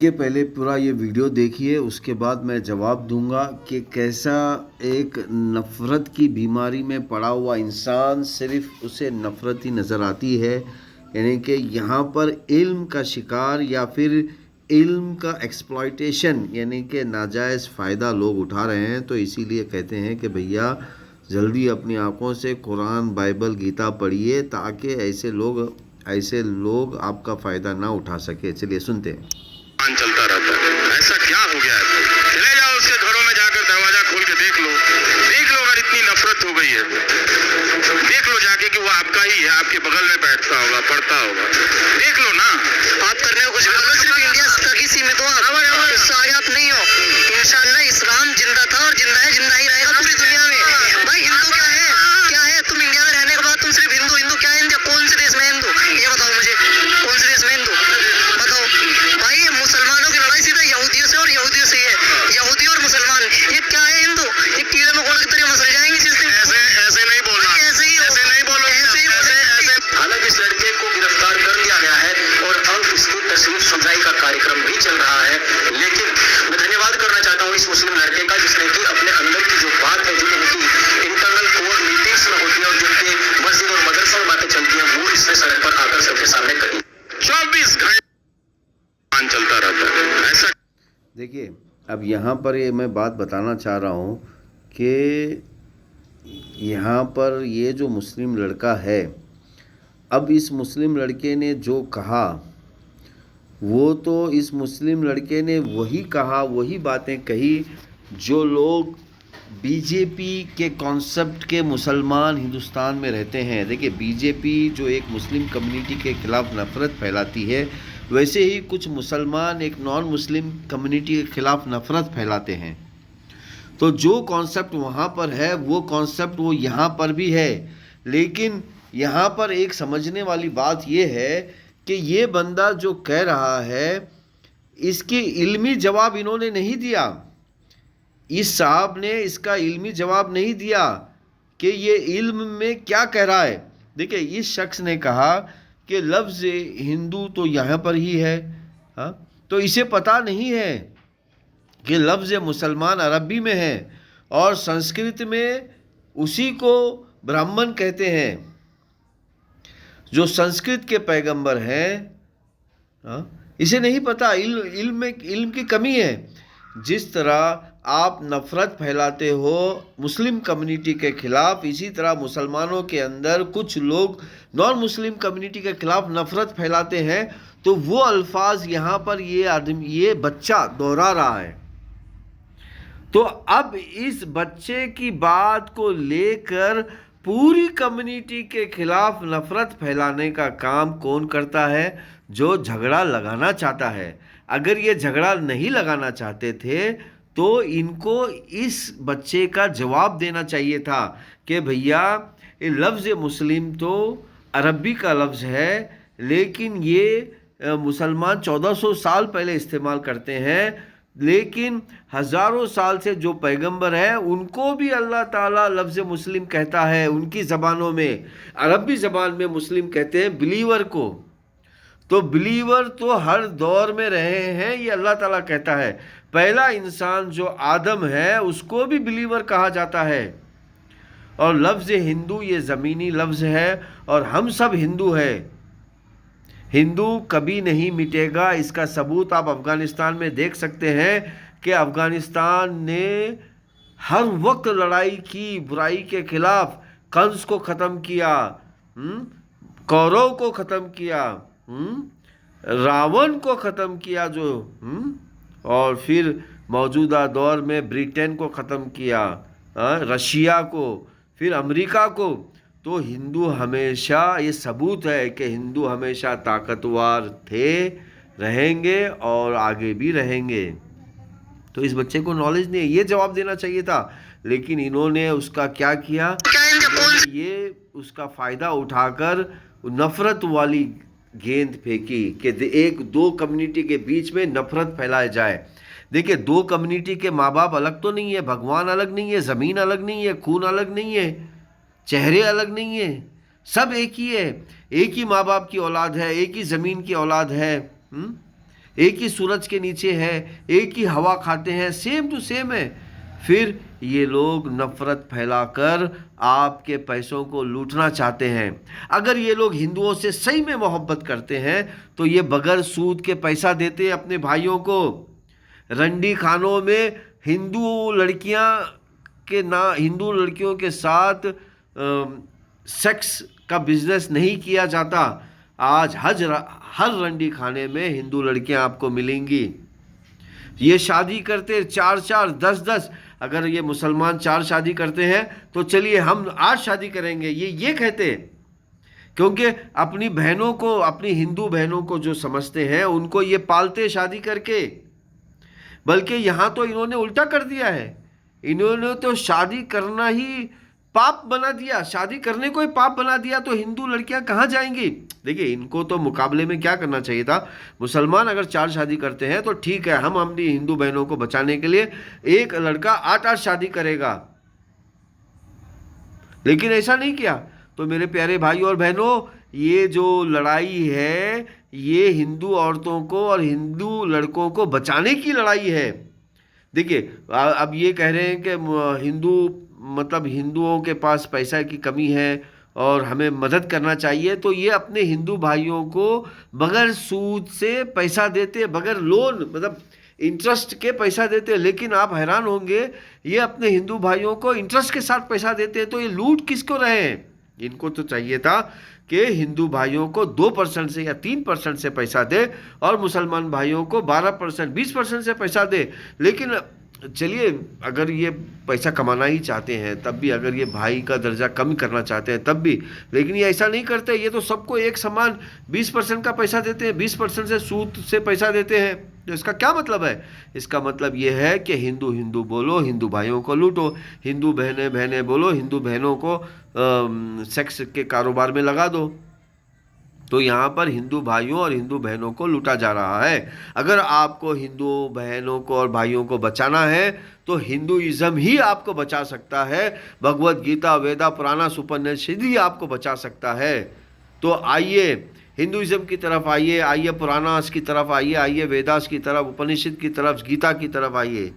के पहले पूरा ये वीडियो देखिए, उसके बाद मैं जवाब दूंगा कि कैसा एक नफ़रत की बीमारी में पड़ा हुआ इंसान सिर्फ उसे नफ़रत ही नज़र आती है। यानी कि यहाँ पर इल्म का शिकार या फिर इल्म का एक्सप्लॉयटेशन यानी कि नाजायज़ फ़ायदा लोग उठा रहे हैं। तो इसीलिए कहते हैं कि भैया जल्दी अपनी आँखों से कुरान, बाइबल, गीता पढ़िए ताकि ऐसे लोग आपका फ़ायदा ना उठा सके। चलिए सुनते हैं। चलता रहता है। ऐसा क्या हो गया है? चले जाओ उसके घरों में जाकर दरवाजा खोल के देख लो अगर इतनी नफरत हो गई है। देख लो जाके कि वो आपका ही है, आपके बगल में बैठता होगा, पढ़ता होगा। देख लो ना। आप करने को कुछ सिर्फ इंडिया तक ही सीमित हो, इससे आगे आप नहीं हो। इंशाल्लाह इस्लाम जिंदा था और जिंदा है, जिंदा ही रहेगा पूरी दुनिया में। भाई हिंदू क्या है? तुम इंडिया में रहने के बाद तुम सिर्फ हिंदू क्या है? इंडिया कौन से देश में हिंदू? ये बताओ मुझे, कौन से देश में हिंदू बताओ। भाई ये मुसलमानों की लड़ाई सीधा यहूदियों से और यहूदियों से है। यहूदी और मुसलमान ये क्या है? हिंदू ये कीड़े मकोड़े की तरह मसल जाएंगे जिस दिन। ऐसे नहीं बोलना, ऐसे ही नहीं बोलो, ऐसे ही। हालांकि इस लड़के को गिरफ्तार कर लिया गया है और अब इसकी तस्वीर सुनवाई का कार्यक्रम भी चल रहा है। लेकिन मैं धन्यवाद करना चाहता हूँ इस मुस्लिम लड़के का, जिसने कि अपने अंदर की जो बात है, जो इनकी इंटरनल कोर मीटिंग्स में होती है और जो कि मस्जिद और मदरसा में बातें चलती हैं, वो इसने सड़क पर आकर सबके सामने करी। 24 घंटे चलता रहता है। ऐसा देखिए, अब यहाँ पर ये मैं बात बताना चाह रहा हूँ कि यहाँ पर ये जो मुस्लिम लड़का है, अब इस मुस्लिम लड़के ने जो कहा वो तो इस मुस्लिम लड़के ने वही कहा, वही बातें कही जो लोग बीजेपी के कॉन्सेप्ट के मुसलमान हिंदुस्तान में रहते हैं। देखिए, बीजेपी जो एक मुस्लिम कम्युनिटी के ख़िलाफ़ नफ़रत फैलाती है, वैसे ही कुछ मुसलमान एक नॉन मुस्लिम कम्युनिटी के ख़िलाफ़ नफ़रत फैलाते हैं। तो जो कॉन्सेप्ट वहाँ पर है वो कॉन्सेप्ट वो यहाँ पर भी है। लेकिन यहाँ पर एक समझने वाली बात ये है कि ये बंदा जो कह रहा है इसके इल्मी जवाब इन्होंने नहीं दिया। इस साहब ने इसका इल्मी जवाब नहीं दिया कि ये इल्म में क्या कह रहा है। देखिए, इस शख्स ने कहा कि लफ्ज़ हिंदू तो यहाँ पर ही है, हाँ, तो इसे पता नहीं है कि लफ्ज़ मुसलमान अरबी में है और संस्कृत में उसी को ब्राह्मण कहते हैं, जो संस्कृत के पैगंबर हैं। हाँ, इसे नहीं पता, इल्म की कमी है। जिस तरह आप नफ़रत फैलाते हो मुस्लिम कम्युनिटी के ख़िलाफ़, इसी तरह मुसलमानों के अंदर कुछ लोग नॉन मुस्लिम कम्युनिटी के ख़िलाफ़ नफ़रत फैलाते हैं। तो वो अल्फाज यहाँ पर ये बच्चा दोहरा रहा है। तो अब इस बच्चे की बात को लेकर पूरी कम्युनिटी के खिलाफ नफ़रत फैलाने का काम कौन करता है? जो झगड़ा लगाना चाहता है। अगर ये झगड़ा नहीं लगाना चाहते थे तो इनको इस बच्चे का जवाब देना चाहिए था कि भैया ये लफ्ज़ मुस्लिम तो अरबी का लफ्ज़ है, लेकिन ये मुसलमान 1400 साल पहले इस्तेमाल करते हैं। लेकिन हज़ारों साल से जो पैगंबर हैं उनको भी अल्लाह ताला लफ्ज़ मुस्लिम कहता है उनकी ज़बानों में। अरबी ज़बान में मुस्लिम कहते हैं बिलीवर को। तो बिलीवर तो हर दौर में रहे हैं, ये अल्लाह ताला कहता है। पहला इंसान जो आदम है उसको भी बिलीवर कहा जाता है। और लफ्ज़ हिंदू ये ज़मीनी लफ्ज़ है और हम सब हिंदू हैं। हिंदू कभी नहीं मिटेगा। इसका सबूत आप अफ़गानिस्तान में देख सकते हैं कि अफ़गानिस्तान ने हर वक्त लड़ाई की बुराई के ख़िलाफ़। कंस को ख़त्म किया, कौरव को ख़त्म किया, रावण को ख़त्म किया जो, और फिर मौजूदा दौर में ब्रिटेन को ख़त्म किया, रशिया को, फिर अमेरिका को। तो हिंदू हमेशा, ये सबूत है कि हिंदू हमेशा ताकतवर थे, रहेंगे और आगे भी रहेंगे। तो इस बच्चे को नॉलेज नहीं है, ये जवाब देना चाहिए था। लेकिन इन्होंने उसका क्या किया, ये उसका फ़ायदा उठाकर नफ़रत वाली गेंद फेंकी कि एक दो कम्युनिटी के बीच में नफ़रत फैलाया जाए। देखिए, दो कम्युनिटी के माँ बाप अलग तो नहीं है, भगवान अलग नहीं है, ज़मीन अलग नहीं है, खून अलग नहीं है, चेहरे अलग नहीं है, सब एक ही है। एक ही माँ बाप की औलाद है, एक ही ज़मीन की औलाद है, एक ही सूरज के नीचे है, एक ही हवा खाते हैं, सेम टू सेम है। फिर ये लोग नफरत फैलाकर आपके पैसों को लूटना चाहते हैं। अगर ये लोग हिंदुओं से सही में मोहब्बत करते हैं तो ये बगैर सूद के पैसा देते हैं अपने भाइयों को। रंडी खानों में हिंदू लड़कियों के साथ सेक्स का बिजनेस नहीं किया जाता। आज हर रंडी खाने में हिंदू लड़कियां आपको मिलेंगी। ये शादी करते 4-4, 10-10, अगर ये मुसलमान 4 शादी करते हैं तो चलिए हम 8 शादी करेंगे, ये कहते। क्योंकि अपनी बहनों को, अपनी हिंदू बहनों को जो समझते हैं उनको ये पालते शादी करके। बल्कि यहाँ तो इन्होंने उल्टा कर दिया है, इन्होंने तो शादी करना ही पाप बना दिया, शादी करने को ही पाप बना दिया। तो हिंदू लड़कियां कहाँ जाएंगी? देखिए, इनको तो मुकाबले में क्या करना चाहिए था, मुसलमान अगर 4 शादी करते हैं तो ठीक है, हम अपनी हिंदू बहनों को बचाने के लिए एक लड़का 8-8 शादी करेगा, लेकिन ऐसा नहीं किया। तो मेरे प्यारे भाई और बहनों, ये जो लड़ाई है ये हिंदू औरतों को और हिंदू लड़कों को बचाने की लड़ाई है। देखिए, अब ये कह रहे हैं कि हिंदुओं के पास पैसा की कमी है और हमें मदद करना चाहिए। तो ये अपने हिंदू भाइयों को बगैर सूद से पैसा देते, बगैर लोन इंटरेस्ट के पैसा देते। लेकिन आप हैरान होंगे, ये अपने हिंदू भाइयों को इंटरेस्ट के साथ पैसा देते हैं। तो ये लूट किसको रहे हैं? इनको तो चाहिए था कि हिंदू भाइयों को 2% से या 3% से पैसा दे और मुसलमान भाइयों को 12%, 20% से पैसा दे। लेकिन चलिए, अगर ये पैसा कमाना ही चाहते हैं तब भी, अगर ये भाई का दर्जा कम करना चाहते हैं तब भी, लेकिन ये ऐसा नहीं करते। ये तो सबको एक समान 20% का पैसा देते हैं, 20% से सूद से पैसा देते हैं। तो इसका क्या मतलब है? इसका मतलब ये है कि हिंदू हिंदू बोलो, हिंदू भाइयों को लूटो, हिंदू बहनें बहनें बोलो, हिंदू बहनों को सेक्स के कारोबार में लगा दो। तो यहाँ पर हिंदू भाइयों और हिंदू बहनों को लूटा जा रहा है। अगर आपको हिंदू बहनों को और भाइयों को बचाना है तो हिंदुइज्म ही आपको बचा सकता है। भगवत गीता, वेदा, पुराना, सुपनिषद ही आपको बचा सकता है। तो आइए हिंदुइज्म की तरफ आइए, आइए पुराणास की तरफ आइए, आइए वेदास की तरफ, उपनिषद की तरफ, गीता की तरफ आइए।